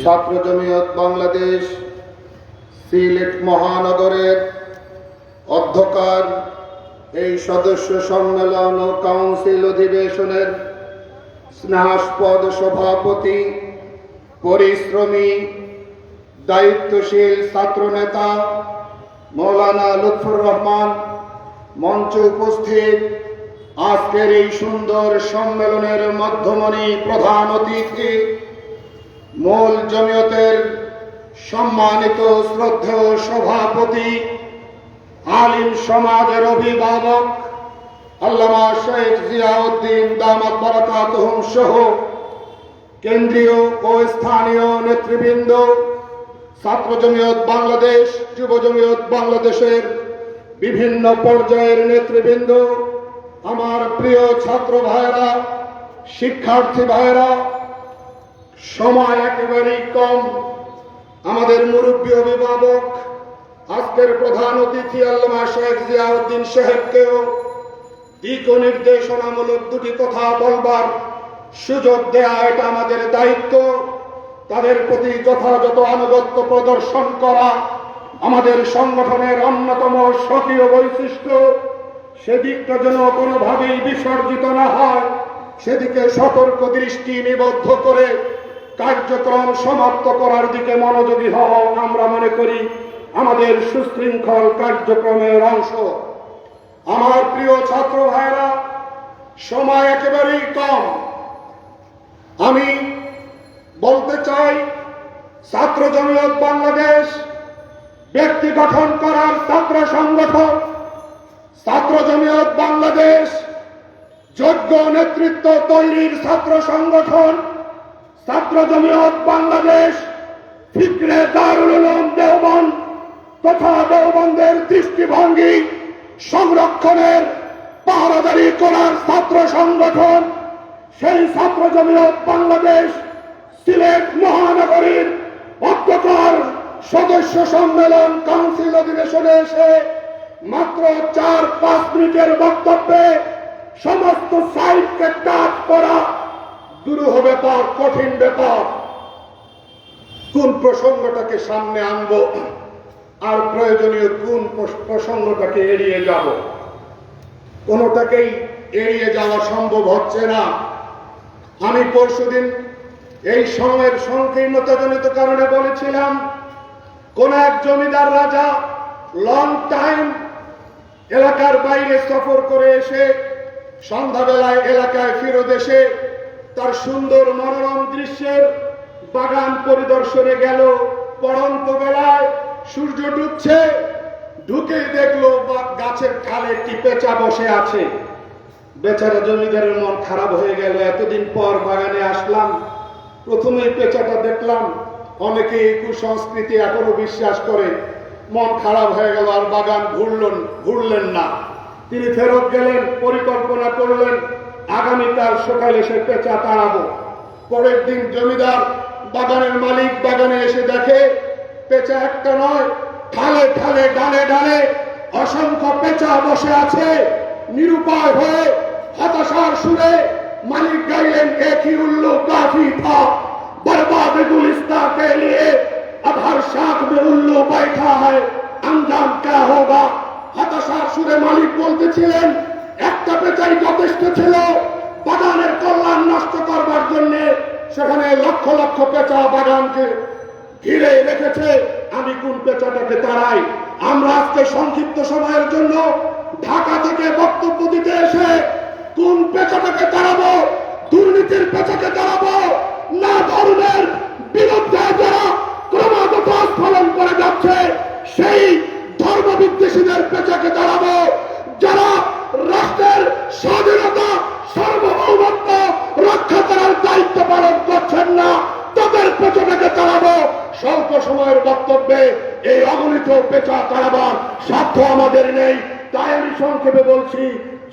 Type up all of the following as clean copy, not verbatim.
ছাত্র জমিয়ত বাংলাদেশ সিলেট মহানগরের অধ্যকার এই সদস্য সম্মেলন ও কাউন্সিল অধিবেশনের স্নেহাস্পদ সভাপতি, পরিশ্রমী, দায়িত্বশীল ছাত্রনেতা মৌলানা লুৎফর রহমান, মঞ্চে উপস্থিত আজকের এই সুন্দর সম্মেলনের মধ্যমণি প্রধান অতিথি, মূল জমিয়তের সম্মানিত শ্রদ্ধেয় সভাপতি, আলিম সমাজের অভিভাবক আল্লামা শেখ জিয়াউদ্দিন দামাত বারাকাতুহুম সহ কেন্দ্রীয় ও স্থানীয় নেতৃবৃন্দ, ছাত্র জমিয়ত বাংলাদেশ, যুব জমিয়ত বাংলাদেশের বিভিন্ন পর্যায়ের নেতৃবৃন্দ, আমার প্রিয় ছাত্র ভাইরা, শিক্ষার্থী ভাইরা, সময় একেবারেই কম। আমাদের মুরব্বী অভিভাবক, আজকের প্রধান অতিথি আল্লামা শেখ জিয়াউদ্দিন সাহেবকেও দিক ও নির্দেশনামূলক দুটি কথা বলবার সুযোগ দেয়া এটা আমাদের দায়িত্ব। তাদের প্রতি যথাযথ আনুগত্য প্রদর্শন করা আমাদের সংগঠনের অন্যতম সক্রিয় বৈশিষ্ট্য। সেদিকটা যেন কোনোভাবেই বিসর্জিত না হয়, সেদিকে সতর্ক দৃষ্টি নিবদ্ধ করে কার্যক্রম সমাপ্ত করার দিকে মনোযোগী হওয়া আমরা মনে করি আমাদের সুশৃঙ্খল কার্যক্রমের অংশ। আমার প্রিয় ছাত্র ভাইরা, সময় একেবারেই কম। আমি বলতে চাই, ছাত্র জমিয়ত বাংলাদেশ ব্যক্তি গঠন করার ছাত্র সংগঠন, ছাত্র জমিয়ত বাংলাদেশ যোগ্য নেতৃত্ব তৈরির ছাত্র সংগঠন, ছাত্র জমিয়ত বাংলাদেশ ফিকরে দারুল উলুম দেওবন্দ তথা দেওবন্দের দৃষ্টিভঙ্গি সংরক্ষণের পাহারাদারি করার ছাত্র সংগঠন। সেই ছাত্র জমিয়ত বাংলাদেশ সিলেট মহানগরীর অধ্যকার সদস্য সম্মেলন কাউন্সিল অধিবেশনে এসে মাত্র 4-5 মিনিটের বক্তব্যে সমস্ত সাইডকে টাচ করা দুরূহ ব্যাপার, কঠিন ব্যাপার। কোন প্রসঙ্গটাকে সামনে আনবো আর প্রয়োজনীয় কোন প্রসঙ্গটাকে এড়িয়ে যাব, কোনোটাকেই এড়িয়ে যাওয়া সম্ভব হচ্ছে না। আমি পরশুদিন এই সময়ের সংকীর্ণতাজনিত কারণে বলেছিলাম, কোন এক জমিদার রাজা লং টাইম এলাকার বাইরে সফর করে এসে সন্ধ্যাবেলায় এলাকায় ফেরত এসে তার সুন্দর মনোরম দৃশ্যের বাগান পরিদর্শনে গেল। পড়ন্ত বেলায় সূর্য ডুবছে, ঢুকে দেখলো গাছের ঢালে একটি পেঁচা বসে আছে। বেচারা জমিদারের মন খারাপ হয়ে গেল। এতদিন পর বাগানে আসলাম, প্রথমেই পেঁচাটা দেখলাম। অনেকে এই কুসংস্কৃতি এখনো বিশ্বাস করে। মন খারাপ হয়ে গেল, আর বাগান ঘুরলেন না। তিনি ফেরত গেলেন, পরিকল্পনা করলেন আগামীকাল সকালে সে পেঁচা তাড়াবো। পরের দিন জমিদার বাগানের মালিক বাগানে এসে দেখে পেঁচা একটা নয়, ঢালে ঢালে ডালে ডালে অসংখ্য পেঁচা বসে আছে। নিরুপায় হয়ে হতাশার সুরে মালিক গাইলেন, একই উল্লু কাফি থা बर्बाद गुलिस्ता के लिए अब हर शाख में उल्लू बैठा है, अंजाम क्या होगा। হতাশার সুরে মালিক বলতেছিলেন, একটা পেঁচাই যথেষ্ট ছিল বাগানের কল্যাণ নষ্ট করবার জন্য। সেখানে লক্ষ লক্ষ পেঁচা বাগানকে ঘিরে রেখেছে, আমি কোন পেঁচাটাকে তাড়াই। আমরা আজকে সংক্ষিপ্ত সময়ের জন্য ঢাকা থেকে বক্তব্য দিতে এসে কোন পেঁচাটাকে তাড়াবো, দুর্নীতির পেঁচাকে তাড়াবো না ধর্মের বিরুদ্ধে যারা ক্রমাগত স্খলন করে যাচ্ছে সেই ধর্ম বিদ্বেষীদের পেঁচাকে দাঁড়াবো, যারা রাষ্ট্রের স্বাধীনতা সার্বভৌমত্ব রক্ষা করার দায়িত্ব পালন করছেন না তাদের পেঁচাটাকে তাড়াবো। স্বল্প সময়ের বক্তব্যে এই অগণিত পেঁচা তাড়াবার সাধ্য আমাদের নেই। তাই আমি সংক্ষেপে বলছি,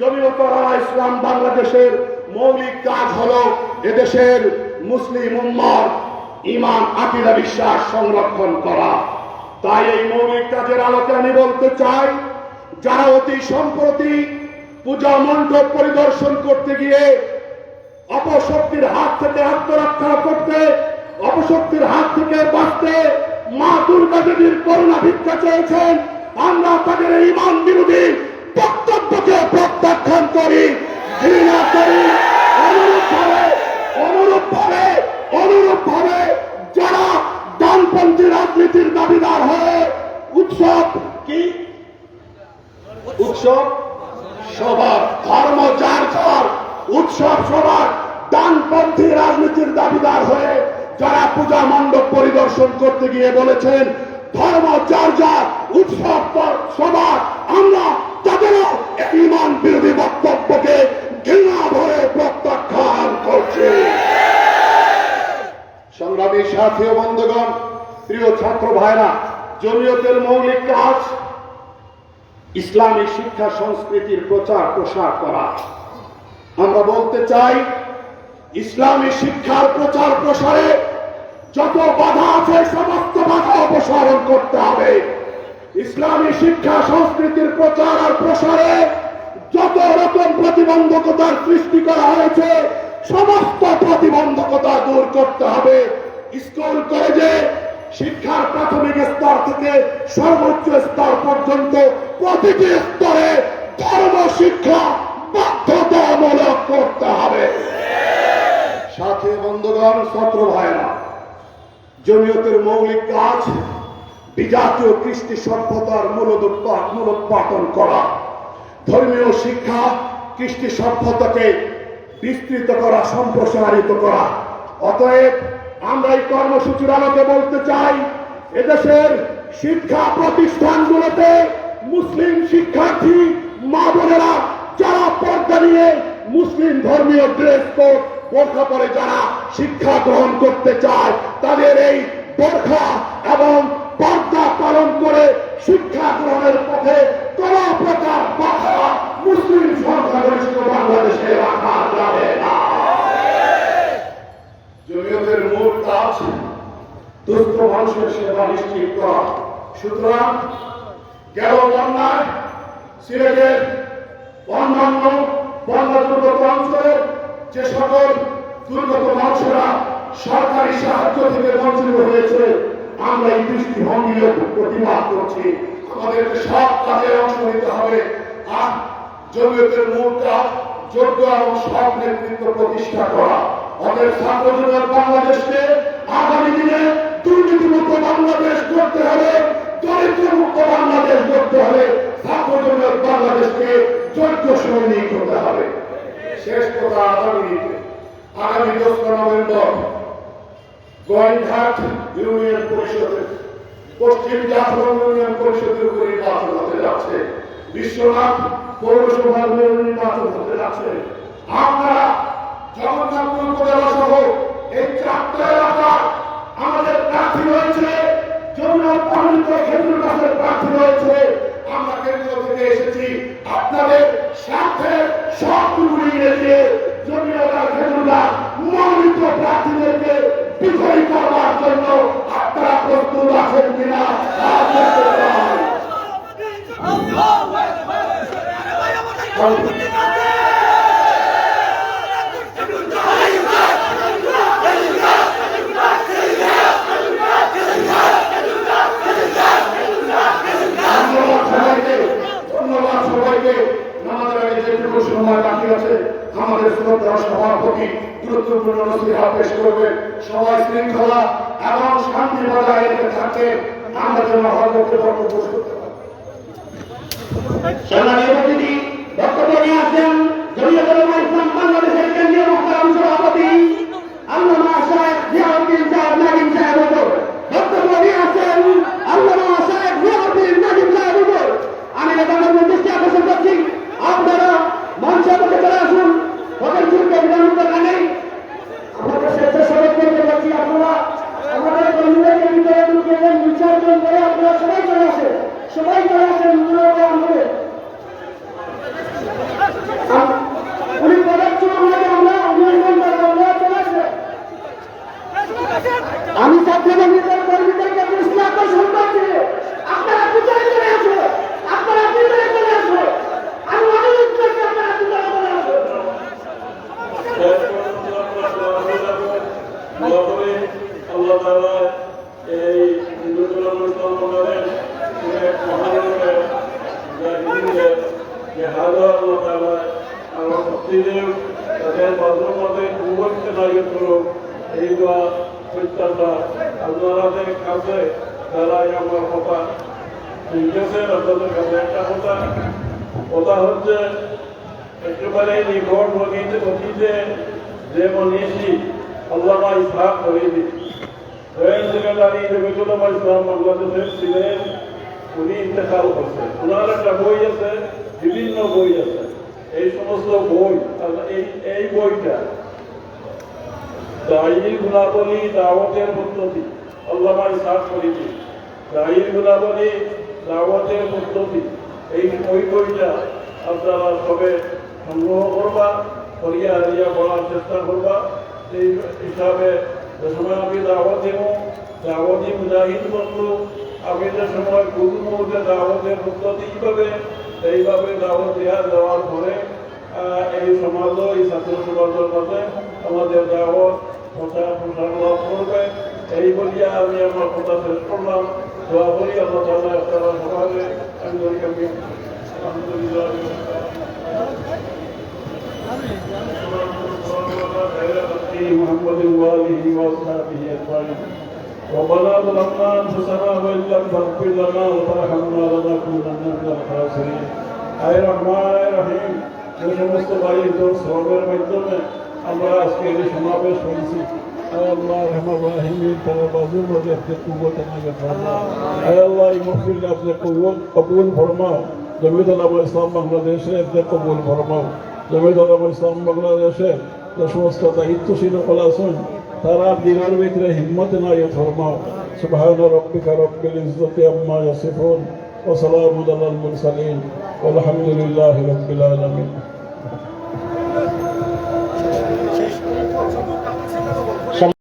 জমিয়ত ওলামায়ে ইসলাম বাংলাদেশের মৌলিক কাজ হলো এদেশের মুসলিম উম্মার ঈমান, আকীদা, বিশ্বাস সংরক্ষণ করা। তাই এই মৌলিক কাজের আলোকে আমি বলতে চাই, যারা অতি সম্প্রতি পূজা মণ্ডপ পরিদর্শন করতে গিয়ে অপশক্তির হাত থেকে আত্মরক্ষা করতে অপশক্তির হাত থেকে বাঁচতে মা দুর্গা দেবীর করুণা ভিক্ষা চেয়েছেন। আমরা তাদের এই ইমান বিরোধী বক্তব্যকে প্রত্যাখ্যান করি, ঘৃণা করি। অনুরূপভাবে যারা ডানপন্থী রাজনীতির দাবিদার হয়ে উৎসব সবার ধর্ম যার যার উৎসব সবার ডানপন্থী রাজনীতির দাবিদার হয়ে যারা পূজা মণ্ডপ পরিদর্শন করতে গিয়ে বলেছেন ধর্ম যার যার উৎসব সবার, আমরা তাদেরও ইমান বিরোধী বক্তব্যকে ঘৃণা ভরে প্রত্যাখ্যান করছি। সংগ্রামী সাথী ও বন্ধুগণ, প্রিয় ছাত্র ভাইরা, জমিয়তের মৌলিক কাজ ইসলামী শিক্ষা সংস্কৃতির প্রচার প্রসার করা। আমরা বলতে চাই ইসলামী শিক্ষার প্রচার প্রসারে যত বাধা আছে সমস্ত বাধা অপসারণ করতে হবে। ইসলামী শিক্ষা সংস্কৃতির প্রচার আর প্রসারে যত রকম প্রতিবন্ধকতার সৃষ্টি করা হয়েছে সমস্ত প্রতিবন্ধকতা দূর করতে হবে। স্কুল কলেজে শিক্ষার প্রাথমিক স্তর থেকে সর্বোচ্চ স্তর পর্যন্ত প্রতিটি স্তরে ধর্ম শিক্ষা বাধ্যতামূলক করতে হবে। সাথে বন্ধুগণ, ছাত্র ভাইরা, জমিয়তের মৌলিক কাজ বিজাতীয় কৃষ্টি সভ্যতার মূলোৎপাটন করা, ধর্মীয় শিক্ষা কৃষ্টি সভ্যতাকে বিস্তৃত করা, সম্প্রসারিত করা। অতএব আমরা এই কর্মসূচির আলোকে বলতে চাই এদেশের শিক্ষা প্রতিষ্ঠানগুলোতে মুসলিম শিক্ষার্থী মা বোনেরা যারা পর্দা নিয়ে মুসলিম ধর্মীয় ড্রেস কোড বোরখা পরে যারা শিক্ষা গ্রহণ করতে চায় তাদের এই বোরখা এবং পর্দা পালন করে শিক্ষা গ্রহণের পথে কোন প্রকার বাধা মুসলিম সংখ্যাগরিষ্ঠ বাংলাদেশে রাখা যাবে না। জমিয়তের মূল কাজ দুস্থ মানুষের সেবা নিশ্চিত করা। সুতরাং গেল বন্যায় সিলেটের অন্যান্য বন্যা দুর্গত অঞ্চলের যে সকল দুর্গত মানুষেরা সরকারি সাহায্য থেকে বঞ্চিত হয়েছে, আমরা এই দৃষ্টিভঙ্গিও প্রতিবাদ করছি। আমাদেরকে সব কাজে অংশ নিতে হবে। আর জমিয়তের মূল কাজ যোগ্য এবং সৎ নেতৃত্ব প্রতিষ্ঠা করা। আমাদের ছাত্র জনতার বাংলাদেশকে আগামী দিনে দুর্নীতিমুক্ত বাংলাদেশ করতে হবে, দরিদ্রমুক্ত বাংলাদেশ করতে হবে, ছাত্র জনতার বাংলাদেশকে যোগ্য সৈনিক হতে হবে। শেষ কথা, আগামী 2 নভেম্বর গোয়াইনঘাট ইউনিয়ন পরিষদের পশ্চিম জাফলং ইউনিয়ন পরিষদের উপর নির্বাচন হতে যাচ্ছে। বিশ্বনাথ পৌরসভার নির্বাচন হতে যাচ্ছে। আপনারা জগন্নাথপুর উপজেলা সহ এই 4টা এলাকা আমাদের প্রার্থী রয়েছে, যমুনা পানিত খেজুর গাছের প্রার্থী রয়েছে। আমরা কেন্দ্র থেকে এসেছি আপনাদের স্বার্থে সবটুকু রেখে জমিয়তার খেজুর গাছ মনোনীত প্রার্থীদেরকে বিজয়ী করবার জন্য আপনারা প্রস্তুত আছেন কিনা? ধন্যবাদ সবাইকে। আমাদের আগে যেটুকু সময় বাকি আছে আমাদের শ্রদ্ধা সভাপতি গুরুত্বপূর্ণ নসিহত পেশ করবেন। সবাই শৃঙ্খলা এবং শান্তি বজায় রেখে থাকে, আমরা যেন হরপক্ষে বক্তব্য করতে পারি। বক্তব্য নিয়ে আসছেন জমিয়তুল উলামা ইসলাম বাংলাদেশের কেন্দ্রীয় মুখতারাম সভাপতি আল্লামা শায়েখ জিয়াউদ্দিন সাহেব নাজিম সাহেব। বক্তব্য নিয়ে আসছেন আল্লামা শায়েখ জিয়াউদ্দিন নাজিম সাহেব। আমি নেতাদের দৃষ্টি আকর্ষণ করছি, আপনারা মঞ্চের পক্ষে চলে আসুন। ওদের চুলকে বিধানের দরকার নেই। আপনাদের স্বেচ্ছাসেবক করতে পারছি, আপনারা আমাদের কর্মীদেরকে ভিতরে ঢুকে দেন, বিসর্জন করে আপনারা সবাই চলে আসেন, সবাই চলে আসেন। উনি পদার্থ আমরা অভিনন্দন করবো, চলে আসবেন। আমি ছাত্রবাদীদের কর্মীদেরকে দৃষ্টি আকর্ষণ করছি, আপনারা ভিতরে চলে আসুন, আপনারা ভিতরে চলে আসুন। আমি অনুরোধ করছি আপনারা ভিতরে চলে আসুন। আল্লাহ আল্লাহ তাআলা এই হিন্দুদের মুসলমানদের এক মহানগরে যে হাজার আল্লাহ তাআলা আমার শক্তিদেব তাদের বাজুর মধ্যে কুবরকে নাগিয়ে করুক এই দোয়া প্রত্যাশা আপনাদের কাছে যারাই আমার কথা শুনতেছেন আপনাদের কাছে একটা কথা হচ্ছে একেবারে নিকট অতীতে যে মনীষী আল্লামা ইসহাক ফরিদি জয়েন্ট সেক্রেটারি রবিকুল্লাহ ইসলাম বাংলাদেশের ছিলেন, উনি ইন্তেকাল করছেন। ওনার একটা বই আছে, বিভিন্ন বই আছে। এই সমস্ত বই এই বইটা দায়ীর গুণাবলী দাওয়াতের পদ্ধতি আল্লামা ইসহাক ফরিদি দায়ীর গুণাবলী দাওয়াতের পদ্ধতি এই বইটা আপনারা সবে সংগ্রহ করবা, করিয়া হারিয়া পড়ার চেষ্টা করবা। এই হিসাবে যে সময় আমি দাওয়াতি মুজাহিদ বন্ধু আমি যে সময় গুরুমুহূর্তে দাওয়াতের পদ্ধতি এইভাবে দাওয়াত দেওয়ার পরে এই সমাজ এই ছাত্র সমাজের মধ্যে আমাদের দাওয়াত প্রসার লাভ করবে। এই বলিয়া আমি আমার কথা শেষ করলাম। দোয়া করি আল্লাহ তাআলা আপনারা সমাজে আলহামদুলিল্লাহ محمد وآله وأصحابه أجمعين. ربنا ظلمنا أنفسنا وإن لم تغفر لنا وترحمنا لنكونن من الخاسرين. আয় রহমান আয় রহিম, যে সমস্ত ভাই তোর শ্রমের মাধ্যমে আমরা আজকে এই সমাবেশ হয়েছি, আয় আল্লাহ রহমান রাহিমের তারা বাজুর মধ্যে আপনি কুবত আমাকে ফরমাও। আয় আল্লাহ এই মহফিল আপনি কবুল ফরমাও। জমিয়ত উলামা ইসলাম বাংলাদেশে আপনি কবুল ফরমাও। জমিয়ত উলামা ইসলাম বাংলাদেশের যে সমস্ত দায়িত্বশীল আছেন তারা দিনের ভিতরে হিম্মত নাইয়ে ফরমাও। সুবহান রাব্বিকা রব্বিল ইজ্জাতি আম্মা ইয়াসিফুন ওয়া সালামুন আলাল মুরসালিন ওয়ালহামদুলিল্লাহি রাব্বিল আলামিন।